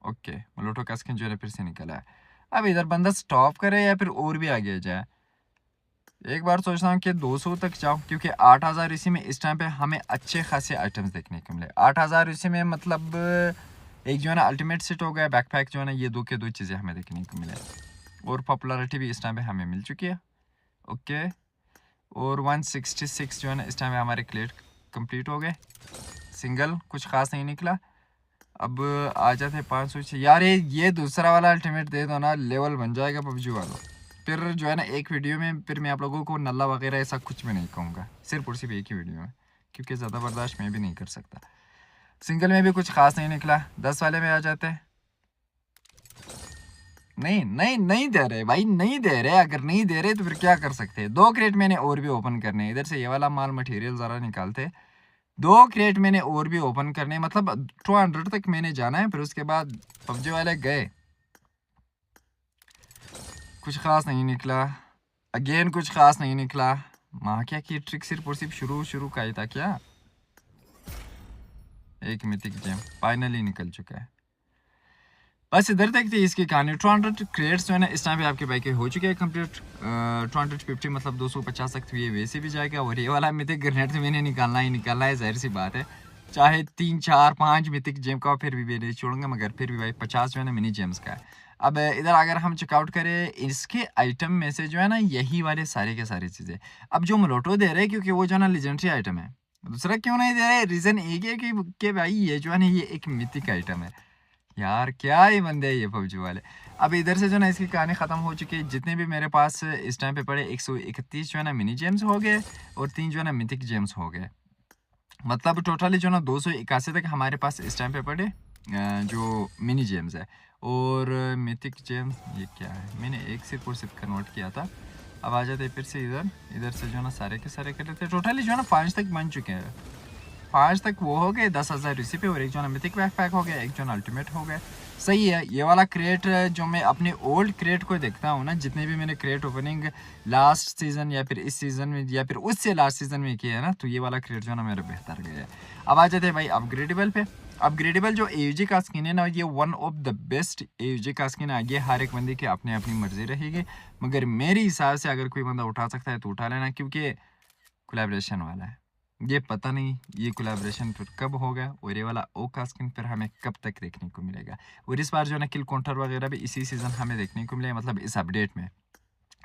Okay, Molotov का skin जो है फिर से निकला है। अब इधर बंदा स्टॉप करे या फिर और भी आगे जाए। एक बार सोचता हूँ कि 200 तक जाऊँ, क्योंकि 8000 इसी में इस टाइम पे हमें अच्छे खासे आइटम्स देखने को मिले। 8000 इसी में मतलब एक जो है ना अल्टीमेट सेट हो गया, बैकपैक जो है ना, ये दो के दो चीज़ें हमें देखने को मिले और पॉपुलैरिटी भी इस टाइम पे हमें मिल चुकी है। ओके, और 166 जो है ना इस टाइम पे हमारे क्लेट कंप्लीट हो गए। सिंगल कुछ खास नहीं निकला। अब आ जाते हैं 506 यार। ये दूसरा वाला अल्टीमेट दे दो ना, लेवल बन जाएगा पबजी वालों। फिर जो है ना एक वीडियो में फिर मैं आप लोगों को नल्ला वगैरह ऐसा कुछ भी नहीं कहूँगा, सिर्फ और सिर्फ एक ही वीडियो में, क्योंकि ज़्यादा बर्दाश्त मैं भी नहीं कर सकता। सिंगल में भी कुछ खास नहीं निकला। 10 वाले में आ जाते हैं। नहीं नहीं नहीं दे रहे भाई, नहीं दे रहे। अगर नहीं दे रहे तो फिर क्या कर सकते हैं। 2 क्रेट मैंने और भी ओपन करने हैं। इधर से ये वाला माल मटेरियल ज़रा निकालते। 2 क्रेट मैंने और भी ओपन करने हैं, मतलब 200 तक मैंने जाना है। फिर उसके बाद पबजी वाले गए, कुछ खास नहीं निकला। अगेन कुछ खास नहीं निकला। माँ क्या की ट्रिक सिर्फ और सिर्फ शुरू का ही था क्या। एक मिथिक जेम फाइनली निकल चुका है। बस इधर तक थी इसकी कहानी। 200 क्रेट्स जो है ना इस टाइम पे आपके भाई के हो चुके हैं कंप्लीट। 250 मतलब 250 तक ये वैसे भी जाएगा। और ये वाला मिथिक ग्रेनेड तो मैंने निकालना ही निकालना है, जाहिर सी बात है। चाहे 3 4 5 मिथिक जेम का फिर भी मैं नहीं छोड़ूंगा, मगर फिर भी भाई 50 जो है ना मिनी जेम्स का है। अब इधर अगर हम चेकआउट करें इसके आइटम में से जो है ना यही वाले सारे के सारी चीज़ें। अब जो मलोटो दे रहे हैं क्योंकि वो जो है ना लेजेंडरी आइटम है। दूसरा क्यों नहीं दे रहे, रीज़न एक है कि भाई ये जो है ना ये एक मिथिक आइटम है। यार क्या ही बंदे हैं ये पबजी वाले। अब इधर से जो ना इसकी कहानी ख़त्म हो चुकी है। जितने भी मेरे पास इस टाइम पे पड़े 131 जो है ना मिनी जेम्स हो गए और 3 जो है ना मिथिक जेम्स हो गए। मतलब टोटली जो ना 281 तक हमारे पास इस टाइम पे पड़े जो मिनी जेम्स है। और मिथिक जेम्स ये क्या है, मैंने एक सिर्फ और सिर्फ कन्वर्ट किया था। अब आ जाते फिर से इधर। इधर से जो ना सारे के सारे कर लेते टोटली जो है ना 5 तक बन चुके हैं। 5 तक वो हो गए, 10,000 इसी पे, और एक जो ना मिथिक बैकपैक हो गया, एक जो ना अल्टीमेट हो गया। सही है। ये वाला क्रेट जो मैं अपने ओल्ड क्रेट को देखता हूँ ना, जितने भी मैंने क्रेट ओपनिंग लास्ट सीजन या फिर इस सीजन में या फिर उससे लास्ट सीजन में किया है ना, तो ये वाला क्रेट जो ना मेरा बेहतर गया है। अब आ जाते हैं भाई अपग्रेडेबल पे। अपग्रेडेबल जो एयूजी का स्किन है ना, ये one of the best AUG का स्किन है। ये हर एक बंदे की अपनी अपनी मर्जी रहेगी, मगर मेरे हिसाब से अगर कोई बंदा उठा सकता है तो उठा लेना, क्योंकि कोलैबोरेशन वाला है। ये पता नहीं ये कोलैबोरेशन फिर कब होगा और ये वाला ओ का स्किन फिर हमें कब तक देखने को मिलेगा। और इस बार जो है ना किल काउंटर वगैरह भी इसी सीज़न हमें देखने को मिले, मतलब इस अपडेट में।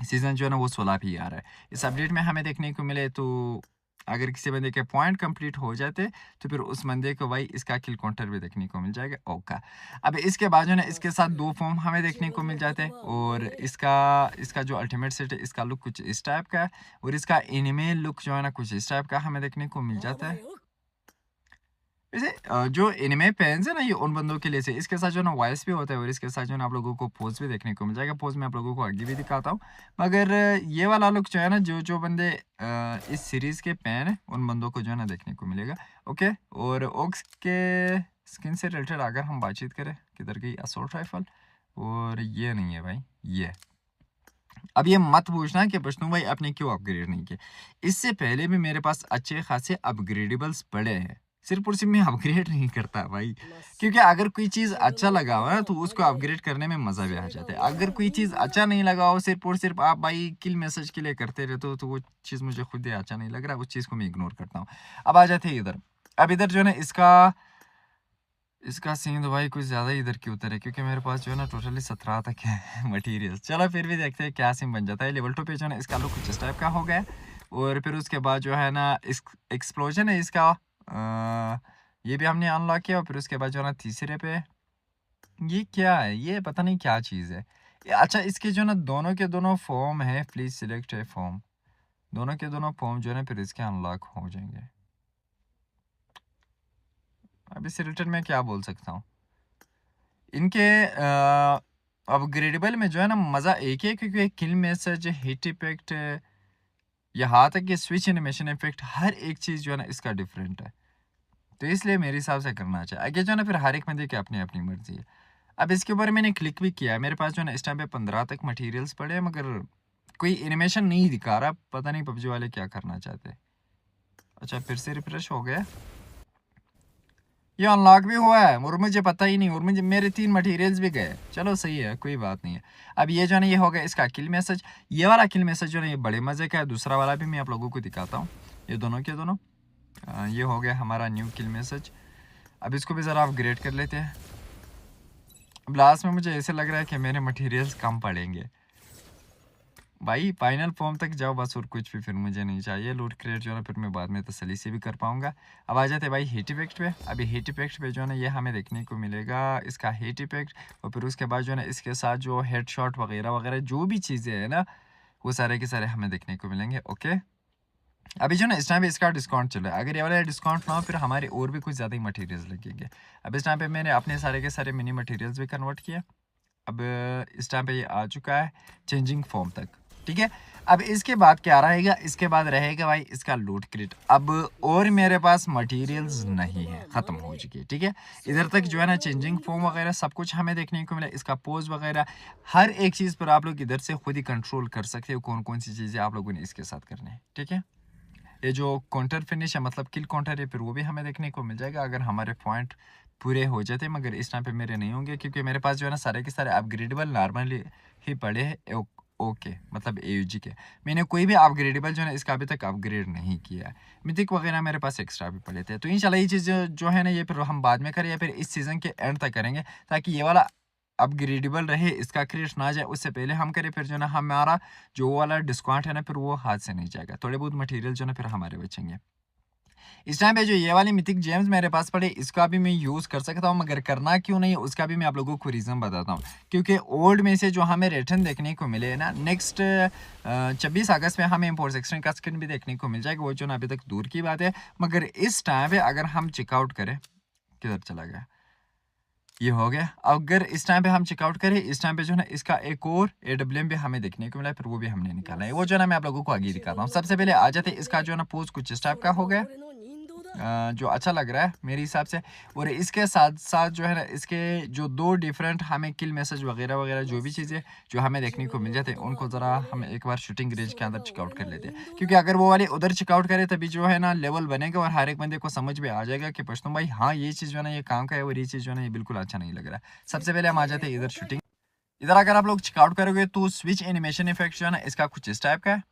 सीज़न जो है ना वो 16 भी आ रहा है। इस अपडेट में हमें देखने को मिले तो अगर किसी बंदे के पॉइंट कंप्लीट हो जाते तो फिर उस बंदे को भाई इसका किल काउंटर भी देखने को मिल जाएगा ओका। अब इसके बाद जो है ना इसके साथ 2 फॉर्म हमें देखने को मिल जाते हैं। और इसका इसका जो अल्टीमेट सेट है इसका लुक कुछ इस टाइप का है और इसका एनिमे लुक जो है ना कुछ इस टाइप का हमें देखने को मिल जाता है। वैसे जो एनिमे फैन्स है ना ये उन बंदों के लिए से इसके साथ जो ना वॉइस भी होता है और इसके साथ जो ना आप लोगों को पोज भी देखने को मिल जाएगा। पोज में आप लोगों को आगे भी दिखाता हूँ, मगर ये वाला लुक जो है ना जो जो बंदे इस सीरीज के फैन है उन बंदों को जो है ना देखने को मिलेगा। ओके, और ओक्स के स्किन से रिलेटेड अगर हम बातचीत करें, किधर गई असोल्ट राइफल, और ये नहीं है भाई ये। अब ये मत पूछना कि पश्तू भाई आपने क्यों अपग्रेड नहीं किया। इससे पहले भी मेरे पास अच्छे खासे अपग्रेडेबल्स पड़े हैं, सिर्फ और सिर्फ मैं अपग्रेड नहीं करता भाई। क्योंकि अगर कोई चीज़ अच्छा लगा हो ना तो उसको अपग्रेड करने में मज़ा भी आ जाता है। अगर कोई चीज़ अच्छा नहीं लगा हो, सिर्फ और सिर्फ आप भाई किल मैसेज के लिए करते रहते हो, तो वो चीज़ मुझे खुद ही अच्छा नहीं लग रहा, उस चीज़ को मैं इग्नोर करता हूँ। अब आ जाते हैं इधर। अब इधर जो है ना इसका इसका सीन तो भाई कुछ ज़्यादा ही इधर की उतर है, क्योंकि मेरे पास जो है ना टोटली 17 तक है मटेरियल। चलो फिर भी देखते हैं क्या सीन बन जाता है। लेवल 2 पे जो है ना इसका लुक कुछ इस टाइप का हो गया है। और फिर उसके बाद जो है ना इस एक्सप्लोजन है इसका, ये भी हमने अनलॉक किया। और फिर उसके बाद जो है ना तीसरे पे ये क्या है, ये पता नहीं क्या चीज़ है। अच्छा, इसके जो ना दोनों के दोनों फॉर्म है, प्लीज़ सिलेक्ट है फॉर्म। दोनों के दोनों फॉर्म जो है ना फिर इसके अनलॉक हो जाएंगे। अब इससे रिलेटेड मैं क्या बोल सकता हूँ। इनके अपग्रेडेबल में जो है ना मज़ा एक ही है, क्योंकि किल मैसेज, हिट इफेक्ट, यहाँ तक कि स्विच एनिमेशन इफेक्ट, हर एक चीज़ जो है ना इसका डिफरेंट है। तो इसलिए मेरे हिसाब से करना चाहिए। आगे जो है ना फिर हर एक बंदे की अपनी अपनी मर्जी है। अब इसके ऊपर मैंने क्लिक भी किया है। मेरे पास जो है ना इस टाइम पे 15 तक मटेरियल्स पड़े हैं, मगर कोई एनिमेशन नहीं दिखा रहा। पता नहीं पबजी वाले क्या करना चाहते हैं। अच्छा, फिर से रिफ्रेश हो गया। ये अनलॉक भी हुआ है और मुझे पता ही नहीं, और मुझे मेरे 3 मटेरियल्स भी गए। चलो सही है, कोई बात नहीं है। अब ये जो है ना ये हो गया इसका किल मैसेज। ये वाला किल मैसेज जो है ये बड़े मज़े का है। दूसरा वाला भी मैं आप लोगों को दिखाता हूँ, ये दोनों के दोनों। ये हो गया हमारा न्यू किल मैसेज। अब इसको भी ज़रा अपग्रेड कर लेते हैं। अब लास्ट में मुझे ऐसे लग रहा है कि मेरे मटेरियल्स कम पड़ेंगे। भाई फाइनल फॉर्म तक जाओ बस, और कुछ भी फिर मुझे नहीं चाहिए। लूट क्रिएट जो है ना फिर मैं बाद में तसल्ली से भी कर पाऊंगा। अब आ जाते हैं भाई हीट इफेक्ट पे। अभी हीट इफेक्ट पे जो है ना ये हमें देखने को मिलेगा इसका हीट इफेक्ट, और फिर उसके बाद जो है ना इसके साथ जो हेड शॉट वगैरह वगैरह जो भी चीज़ें हैं ना वो सारे के सारे हमें देखने को मिलेंगे। ओके, अभी जो ना इस टाइम पे इसका डिस्काउंट चल रहा है। अगर ये वाला डिस्काउंट ना हो फिर हमारे और भी कुछ ज़्यादा ही मटेरियल्स लगेंगे। अब इस टाइम पे मैंने अपने सारे के सारे मिनी मटेरियल्स भी कन्वर्ट किया। अब इस टाइम पे ये आ चुका है चेंजिंग फॉर्म तक, ठीक है। अब इसके बाद क्या रहेगा, इसके बाद रहेगा भाई इसका लूट क्रिएट। अब और मेरे पास मटेरियल्स नहीं है, ख़त्म हो चुकी है, ठीक है। इधर तक जो है ना चेंजिंग फॉर्म वगैरह सब कुछ हमें देखने को मिला। इसका पोज वगैरह हर एक चीज़ पर आप लोग इधर से खुद ही कंट्रोल कर सकते हो कौन कौन सी चीज़ें आप लोगों ने इसके साथ करनी है, ठीक है। ये जो काउंटर फिनिश है मतलब किल काउंटर है, फिर वो भी हमें देखने को मिल जाएगा अगर हमारे पॉइंट पूरे हो जाते। मगर इस टाइम पे मेरे नहीं होंगे क्योंकि मेरे पास जो है ना सारे के सारे अपग्रेडेबल नॉर्मली ही पड़े हैं। ओके मतलब एयूजी के मैंने कोई भी अपग्रेडेबल जो है ना इसका अभी तक अपग्रेड नहीं किया है। मिथिक वगैरह मेरे पास एक्स्ट्रा भी पड़े थे। तो इंशाल्लाह ये चीज़ जो है ना ये फिर हम बाद में करें या फिर इस सीज़न के एंड तक करेंगे, ताकि ये वाला अपग्रेडेबल रहे, इसका क्रेश ना जाए उससे पहले हम करें। फिर जो ना हमारा जो वाला डिस्काउंट है ना फिर वो हाथ से नहीं जाएगा। थोड़े बहुत मटेरियल जो ना फिर हमारे बचेंगे। इस टाइम पे जो ये वाली मिथिक जेम्स मेरे पास पड़े इसका भी मैं यूज़ कर सकता हूँ, मगर करना क्यों नहीं उसका भी मैं आप लोगों को रीज़न बताता हूँ। क्योंकि ओल्ड में से जो हमें रिटर्न देखने को मिले है ना नेक्स्ट 26 अगस्त में हमें इम्पोर्ट सेक्शन का स्क्रीन भी देखने को मिल जाएगा। वो जो ना अभी तक दूर की बात है, मगर इस टाइम पे अगर हम चेकआउट करें, किधर चला गया, ये हो गया। अगर इस टाइम पे हम चेकआउट करें, इस टाइम पे जो है ना इसका एक और AWM भी हमें देखने को मिला है, फिर वो भी हमने निकाला है। वो जो है ना मैं आप लोगों को आगे दिखाता हूँ। सबसे पहले आ जाते हैं इसका जो है ना पोज कुछ इस टाइप का हो गया, जो अच्छा लग रहा है मेरे हिसाब से। और इसके साथ साथ जो है ना इसके जो दो डिफरेंट हमें किल मैसेज वगैरह वगैरह जो भी चीज़ें जो हमें देखने को मिल जाते हैं उनको ज़रा हम एक बार शूटिंग रेंज के अंदर चेकआउट कर लेते हैं। क्योंकि अगर वो वाले उधर चेकआउट करें तभी जो है ना लेवल बनेगा और हर एक बंदे को समझ में आ जाएगा कि पश्तून भाई हाँ ये चीज़ जो है ना ये काम का है और ये चीज़ जो है ना ये बिल्कुल अच्छा नहीं लग रहा है। सबसे पहले हम आ जाते हैं इधर शूटिंग। इधर अगर आप लोग चेकआउट करोगे तो स्विच एनिमेशन इफेक्ट जो है ना इसका कुछ इस टाइप का है।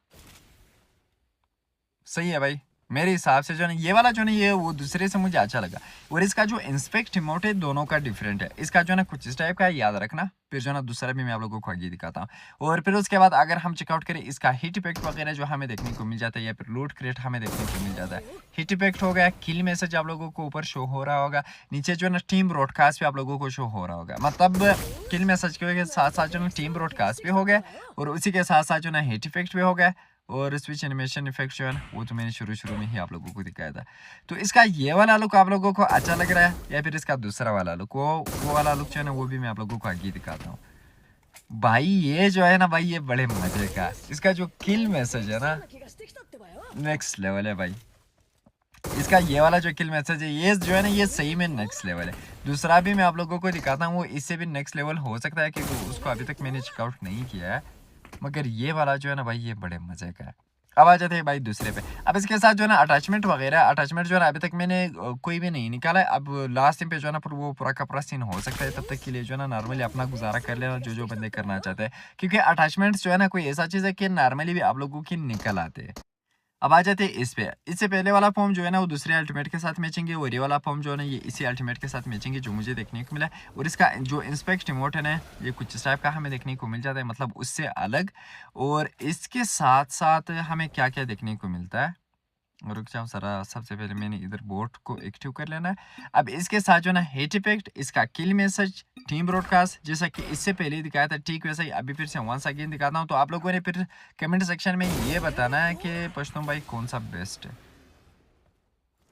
सही है भाई, मेरे हिसाब से जो है ये वाला जो है ये वो दूसरे से मुझे अच्छा लगा। और इसका जो इंस्पेक्ट इमोट है दोनों का डिफरेंट है। इसका जो है ना कुछ इस टाइप का है, याद रखना। फिर जो है ना दूसरा भी मैं आप लोगों को आगे दिखाता हूँ। और फिर उसके बाद अगर हम चेकआउट करें इसका हीट इफेक्ट वगैरह जो हमें देखने को मिल जाता है या फिर लूट क्रिएट हमें देखने को मिल जाता है। हीट इफेक्ट हो गया, किल मैसेज आप लोगों को ऊपर शो हो रहा होगा, नीचे जो है ना टीम ब्रॉडकास्ट भी आप लोगों को शो हो रहा होगा। मतलब किल मैसेज के साथ साथ जो है टीम ब्रॉडकास्ट भी हो गया और उसी के साथ साथ जो है हीट इफेक्ट भी हो गया। और स्विच एनिमेशन इफेक्ट जो है वो तो मैंने शुरू में ही आप लोगों को दिखाया था। तो इसका ये वाला लुक आप लोगों को अच्छा लग रहा है या फिर इसका दूसरा वाला लुक, वो वाला लुक जो है ना वो भी मैं आप लोगों को आगे दिखाता हूँ। भाई ये जो है ना भाई ये बड़े मजे का, इसका जो किल मैसेज है ना नेक्स्ट लेवल है भाई। इसका ये वाला जो किल मैसेज है ये जो है ना ये सही में नेक्स्ट लेवल है। दूसरा भी मैं आप लोगों को दिखाता हूँ, वो इससे भी नेक्स्ट लेवल हो सकता है क्योंकि उसको अभी तक मैंने चेकआउट नहीं किया है। मगर ये वाला जो है ना भाई ये बड़े मजे का है। अब आ जाते हैं भाई दूसरे पे। अब इसके साथ जो है ना अटैचमेंट वगैरह, अटैचमेंट जो है ना अभी तक मैंने कोई भी नहीं निकाला है। अब लास्ट टाइम पे जो है ना फिर वो पूरा का पूरा सीन हो सकता है, तब तक के लिए जो है ना नॉर्मली अपना गुजारा कर लेना जो जो बंदे करना चाहते हैं। क्योंकि अटैचमेंट्स जो है ना कोई ऐसा चीज़ है कि नॉर्मली भी आप लोगों की निकल आते हैं। अब आ जाते हैं इस पे। इससे पहले वाला फॉर्म जो है ना वो दूसरे अल्टीमेट के साथ मैचेंगे और ये वाला फॉर्म जो है ना ये इसी अल्टीमेट के साथ मैचेंगे जो मुझे देखने को मिला है। और इसका जो इंस्पेक्ट इमोट है ना ये कुछ इस टाइप का हमें देखने को मिल जाता है, मतलब उससे अलग। और इसके साथ साथ हमें क्या क्या देखने को मिलता है, रुक जाओ जरा। सबसे पहले मैंने इधर बोट को एक्टिव कर लेना है। अब इसके साथ जो ना हीट इफेक्ट, इसका किल मैसेज, टीम ब्रॉडकास्ट जैसा कि इससे पहले ही दिखाया था ठीक वैसा ही अभी फिर से वंस अगेन दिखाता हूँ। तो आप लोगों ने फिर कमेंट सेक्शन में ये बताना है कि पश्तून भाई कौन सा बेस्ट है।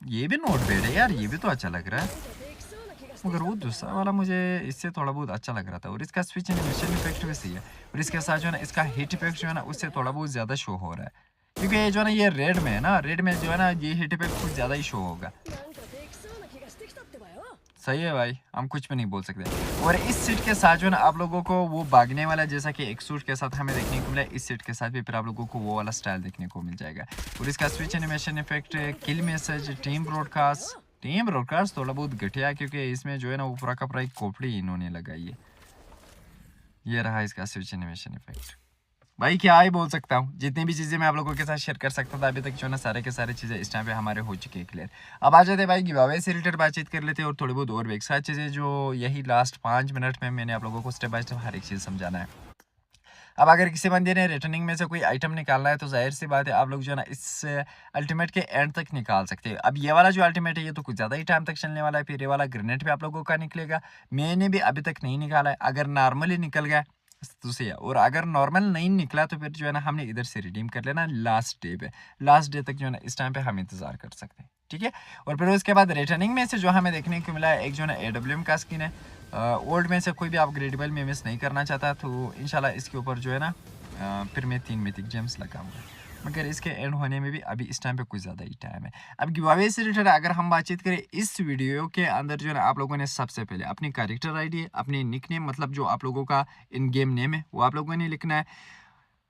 ये भी नोट बैड है यार, ये भी तो अच्छा लग रहा है। मगर वो दूसरा वाला मुझे इससे थोड़ा बहुत अच्छा लग रहा था। और इसका स्विच एनिमेशन इफेक्ट भी सही है। और इसके साथ जो है ना इसका हीट इफेक्ट जो है ना उससे थोड़ा बहुत ज़्यादा शो हो रहा है। क्योंकि ये जो है ना ये रेड में है ना, रेड में जो है ना ये हीट इफेक्ट कुछ ज़्यादा ही शो होगा। सही है भाई, हम कुछ भी नहीं बोल सकते। और इस सीट के साथ जो है ना आप लोगों को वो भागने वाला जैसा कि एक सूट के साथ हमें देखने को मिला, इस सीट के साथ भी फिर आप लोगों को वो वाला स्टाइल देखने को मिल जाएगा। और इसका switch animation effect, kill message, team broadcast team broadcast थोड़ा बहुत घटिया है क्योंकि इसमें जो है ना वो पूरा का पूरा एक खोपड़ी इन्होंने लगाई है। ये रहा इसका स्विच एनिमेशन इफेक्ट। भाई क्या ही बोल सकता हूँ, जितनी भी चीज़ें मैं आप लोगों के साथ शेयर कर सकता था अभी तक जो है ना सारे के सारे चीज़ें इस टाइम पे हमारे हो चुके हैं क्लियर। अब आ जाते हैं भाई गिव अवे से रिलेटेड बातचीत कर लेते हैं और थोड़ी बहुत और भी एक साथ चीज़ें जो यही लास्ट 5 मिनट में मैंने आप लोगों को स्टेप बाय स्टेप हर एक चीज़ समझाना है। अब अगर किसी बंदे ने रिटर्निंग में से कोई आइटम निकालना है तो जाहिर सी बात है आप लोग जो है ना इस अल्टीमेट के एंड तक निकाल सकते हैं। अब ये वाला जो अल्टीमेट है ये तो कुछ ज़्यादा ही टाइम तक चलने वाला है, फिर ये वाला ग्रेनेड भी आप लोगों का निकलेगा। मैंने भी अभी तक नहीं निकाला है, अगर नॉर्मली निकल गया तो सही है, और अगर नॉर्मल नहीं निकला तो फिर जो है ना हमने इधर से रिडीम कर लेना लास्ट डे पे। लास्ट डे तक जो है ना इस टाइम पे हम इंतजार कर सकते हैं, ठीक है। और फिर उसके बाद रिटर्निंग में से जो हमें देखने को मिला है एक जो है ना AWM का स्किन है। ओल्ड में से कोई भी अपग्रेडेबल में मिस नहीं करना चाहता तो इंशाल्लाह इसके ऊपर जो है ना फिर मैं 3 मिथिक जेम्स लगाऊंगा, मगर इसके एंड होने में भी अभी इस टाइम पे कुछ ज़्यादा ही टाइम है। अब गिवअवे से रिलेटेड अगर हम बातचीत करें इस वीडियो के अंदर जो है ना आप लोगों ने सबसे पहले अपनी कैरेक्टर आईडी, अपनी निकनेम मतलब जो आप लोगों का इन गेम नेम है वो आप लोगों ने लिखना है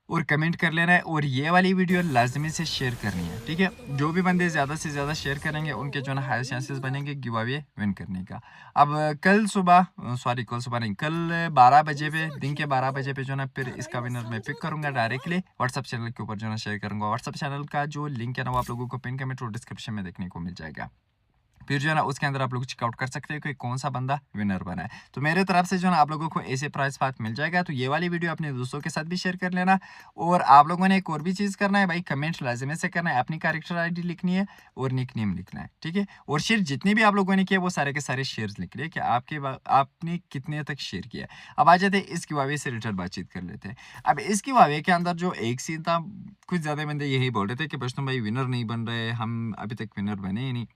और कमेंट कर लेना है, और ये वाली वीडियो लाजमी से शेयर करनी है, ठीक है। जो भी बंदे ज़्यादा से ज़्यादा शेयर करेंगे उनके जो है ना हाई चांसेस बनेंगे गिव अवे विन करने का। अब कल सुबह कल सुबह नहीं, कल 12 बजे पे, दिन के 12 बजे पे जो है ना फिर इसका विनर मैं पिक करूंगा डायरेक्टली व्हाट्सअप चैनल के ऊपर जो है ना शेयर करूंगा। व्हाट्सअप चैनल का जो लिंक है ना वो आप लोगों को पिन कमेंट और डिस्क्रिप्शन में देखने को मिल जाएगा। फिर जो है ना उसके अंदर आप लोग चेकआउट कर सकते हैं कि कौन सा बंदा विनर बना है। तो मेरे तरफ से जो है ना आप लोगों को ऐसे प्राइस पाथ मिल जाएगा। तो ये वाली वीडियो अपने दोस्तों के साथ भी शेयर कर लेना, और आप लोगों ने एक और भी चीज़ करना है भाई, कमेंट लाजमी से करना है, अपनी कैरेक्टर आईडी लिखनी है और निकनेम लिखना है, ठीक है। और शेयर जितने भी आप लोगों ने किए वो सारे के सारे शेयर्स लिख लिए कि आपने कितने तक शेयर किया। अब आ जाते हैं इस गिवअवे से रिलेटेड बातचीत कर लेते हैं। अब इस गिवअवे के अंदर जो एक सीन था, कुछ ज़्यादा बंदे यही बोल रहे थे कि बशतुम भाई विनर नहीं बन रहे, हम अभी तक विनर बने ही नहीं।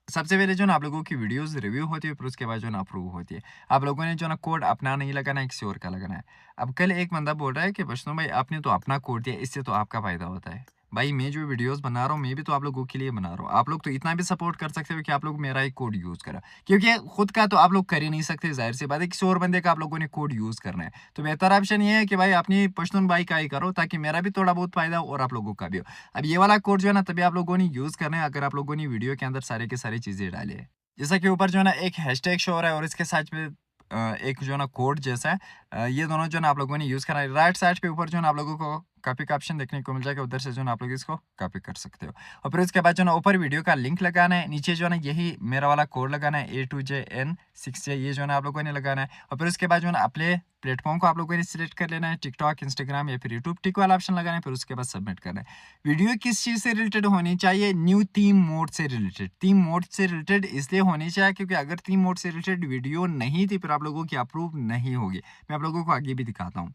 सबसे पहले जो ना आप लोगों की वीडियोस रिव्यू होती है, फिर उसके बाद जो ना अप्रूव होती है। आप लोगों ने जो ना कोड अपना नहीं लगाना है, किसी और का लगाना है। अब कल एक बंदा बोल रहा है कि बशनों भाई आपने तो अपना कोड दिया, इससे तो आपका फायदा होता है। भाई मैं जो वीडियोस बना रहा हूँ मैं भी तो आप लोगों के लिए बना रहा हूँ। आप लोग तो इतना भी सपोर्ट कर सकते हो कि आप लोग मेरा एक कोड यूज करा, क्योंकि खुद का तो आप लोग कर ही नहीं सकते, जाहिर सी बात है किसी और बंदे का आप लोगों ने कोड यूज करना है। तो बेहतर ऑप्शन ये है कि भाई अपनी पश्तून भाई का ही करो, ताकि मेरा भी थोड़ा बहुत फायदा हो और आप लोगों का भी हो। अब ये वाला कोड जो है ना तभी आप लोगों ने यूज करना है अगर आप लोगों ने वीडियो के अंदर सारे के सारी चीजें डाली है। जैसा कि ऊपर जो है ना एक हैशटैग शो हो रहा है और इसके साथ में एक जो है ना कोड जैसा है, ये दोनों जो है ना आप लोगों ने यूज़ करना है। राइट साइड पे ऊपर जो है ना आप लोगों को कॉपी का ऑप्शन देखने को मिल जाएगा, उधर से जो है ना आप लोग इसको कॉपी कर सकते हो। और फिर उसके बाद जो है ना ऊपर वीडियो का लिंक लगाना है, नीचे जो है ना यही मेरा वाला कोड लगाना है A2JN6J, ये जो है ना आप लोगों ने लगाना है। और फिर उसके बाद जो है ना अपने प्लेटफॉर्म को आप लोगों ने सिलेक्ट कर लेना है, टिकटॉक, इंस्टाग्राम या फिर यूट्यूब, टिक वाला ऑप्शन लगाना है, फिर उसके बाद सबमिट करना है। वीडियो किस चीज़ से रिलेटेड होनी चाहिए? न्यू थीम मोड से रिलेटेड। थीम मोड से रिलेटेड इसलिए होनी चाहिए क्योंकि अगर थीम मोड से रिलेटेड वीडियो नहीं थी फिर आप लोगों की अप्रूव नहीं होगी। मैं आप लोगों को आगे भी दिखाता हूँ।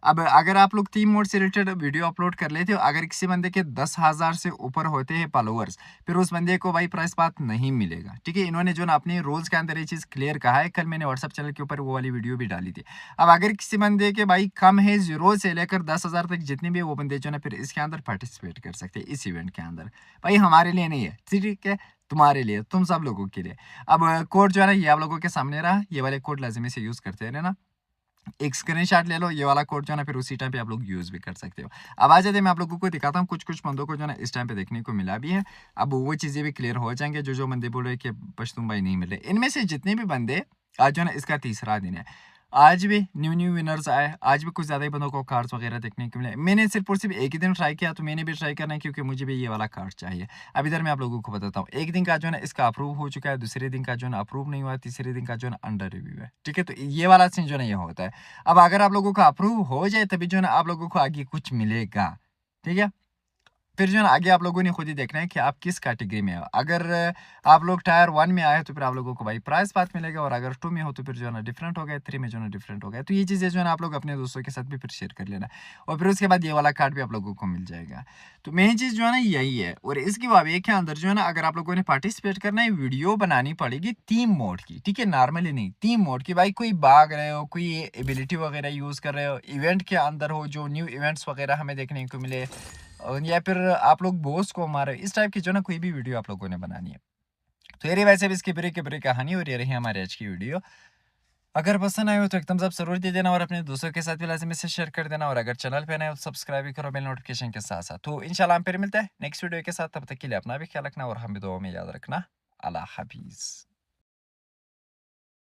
अब अगर आप लोग थीम मोड से रिलेटेड वीडियो अपलोड कर लेते हो, अगर किसी बंदे के 10,000 से ऊपर होते हैं फॉलोअर्स, फिर उस बंदे को भाई प्राइस पाथ नहीं मिलेगा, ठीक है। इन्होंने जो ना अपने रूल्स के अंदर ये चीज़ क्लियर कहा है, कल मैंने व्हाट्सअप चैनल के ऊपर वो वाली वीडियो भी डाली थी। अब अगर किसी बंदे के भाई कम है 0 से लेकर 10,000 तक जितने भी वो बंदे जो ना फिर इसके अंदर पार्टिसिपेट कर सकते हैं इस इवेंट के अंदर। भाई हमारे लिए नहीं है, ठीक है, तुम्हारे लिए, तुम सब लोगों के लिए। अब कोड जो है ना ये आप लोगों के सामने रहा, ये वाले कोड लाजमी से यूज़ करते रहना। एक स्क्रीनशॉट ले लो, ये वाला कोड जो है ना फिर उसी टाइम पे आप लोग यूज़ भी कर सकते हो। अब आ जाते हैं मैं आप लोगों को दिखाता हूँ कुछ कुछ बंदों को जो है ना इस टाइम पे देखने को मिला भी है। अब वो चीज़ें भी क्लियर हो जाएंगे जो जो बंदे बोल रहे हैं कि पश्तून भाई नहीं मिल रहे। इनमें से जितने भी बंदे, आज जो है ना इसका तीसरा दिन है, आज भी न्यू न्यू विनर्स आए, आज भी कुछ ज़्यादा ही बंदों को कार्ड्स वगैरह देखने को मिले। मैंने सिर्फ और सिर्फ एक ही दिन ट्राई किया, तो मैंने भी ट्राई करना है क्योंकि मुझे भी ये वाला कार्ड चाहिए। अब इधर मैं आप लोगों को बताता हूँ, एक दिन का जो है ना इसका अप्रूव हो चुका है, दूसरे दिन का जो है ना अप्रूव नहीं हुआ, तीसरे दिन का जो है ना अंडर रिव्यू है, ठीक है। तो ये वाला सीन जो है ना ये होता है। अब अगर आप लोगों का अप्रूव हो जाए तभी जो है ना आप लोगों को आगे कुछ मिलेगा, ठीक है। फिर जो है ना आगे आप लोगों ने खुद ही देखना है कि आप किस कैटेगरी में हो। अगर आप लोग टायर 1 में आए तो फिर आप लोगों को भाई प्राइस पाथ मिलेगा, और अगर 2 में हो तो फिर जो है ना डिफरेंट हो गया, 3 में जो है ना डिफरेंट हो गया। तो ये चीज़ें जो है ना आप लोग अपने दोस्तों के साथ भी फिर शेयर कर लेना, और फिर उसके बाद ये वाला कार्ड भी आप लोगों को मिल जाएगा। तो मेन चीज़ जो है ना यही है। और इसके वावे के अंदर जो है ना अगर आप लोगों ने पार्टिसिपेट करना है, वीडियो बनानी पड़ेगी थीम मोड की, ठीक है, नॉर्मली नहीं, थीम मोड की। भाई कोई भाग रहे हो, कोई एबिलिटी वगैरह यूज़ कर रहे हो, इवेंट के अंदर हो, जो न्यू इवेंट्स वगैरह हमें देखने को मिले, या फिर आप लोग बॉस को मारे, इस टाइप की जो ना कोई भी वीडियो आप लोगों ने बनानी है। तो ये रही वैसे भी इसकी पूरी कहानी, और ये रही हमारी आज की वीडियो। अगर पसंद आए हो तो एकदम सब जरूर दे देना, और अपने दोस्तों के साथ भी लाजमी से शेयर कर देना, और अगर चैनल पे नए हो तो सब्सक्राइब भी करो बेल नोटिफिकेशन के साथ साथ। तो इंशाल्लाह हम फिर मिलते हैं नेक्स्ट वीडियो के साथ, तब तक के लिए अपना भी ख्याल रखना और हम भी दुआ में याद रखना। अल्लाह हाफिज़।